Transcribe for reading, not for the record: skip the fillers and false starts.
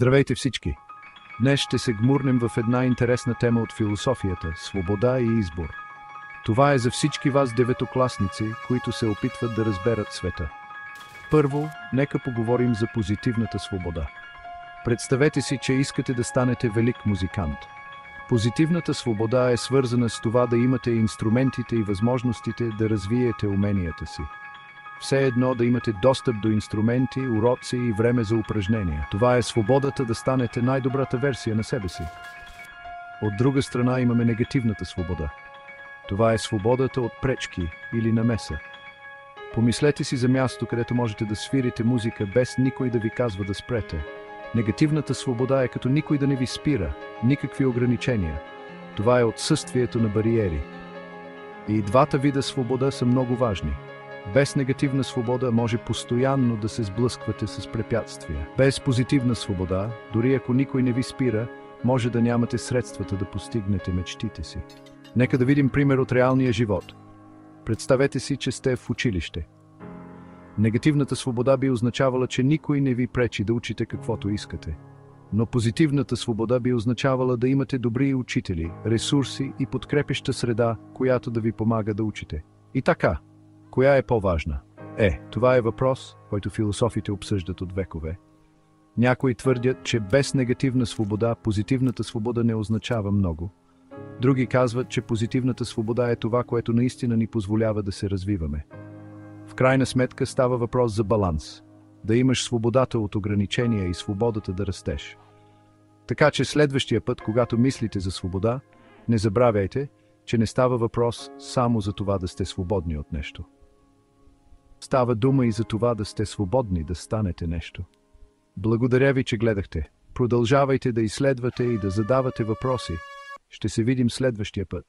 Здравейте всички! Днес ще се гмурнем в една интересна тема от философията – свобода и избор. Това е за всички вас деветокласници, които се опитват да разберат света. Първо, нека поговорим за позитивната свобода. Представете си, че искате да станете велик музикант. Позитивната свобода е свързана с това да имате инструментите и възможностите да развиете уменията си. Все едно да имате достъп до инструменти, уроци и време за упражнения. Това е свободата да станете най-добрата версия на себе си. От друга страна имаме негативната свобода. Това е свободата от пречки или намеса. Помислете си за място, където можете да свирите музика без никой да ви казва да спрете. Негативната свобода е като никой да не ви спира, никакви ограничения. Това е отсъствието на бариери. И двата вида свобода са много важни. Без негативна свобода може постоянно да се сблъсквате с препятствия. Без позитивна свобода, дори ако никой не ви спира, може да нямате средствата да постигнете мечтите си. Нека да видим пример от реалния живот. Представете си, че сте в училище. Негативната свобода би означавала, че никой не ви пречи да учите каквото искате. Но позитивната свобода би означавала да имате добри учители, ресурси и подкрепяща среда, която да ви помага да учите. И така, коя е по-важна? Това е въпрос, който философите обсъждат от векове. Някои твърдят, че без негативна свобода, позитивната свобода не означава много. Други казват, че позитивната свобода е това, което наистина ни позволява да се развиваме. В крайна сметка става въпрос за баланс. Да имаш свободата от ограничения и свободата да растеш. Така че следващия път, когато мислите за свобода, не забравяйте, че не става въпрос само за това да сте свободни от нещо. Става дума и за това да сте свободни да станете нещо. Благодаря ви, че гледахте. Продължавайте да изследвате и да задавате въпроси. Ще се видим следващия път.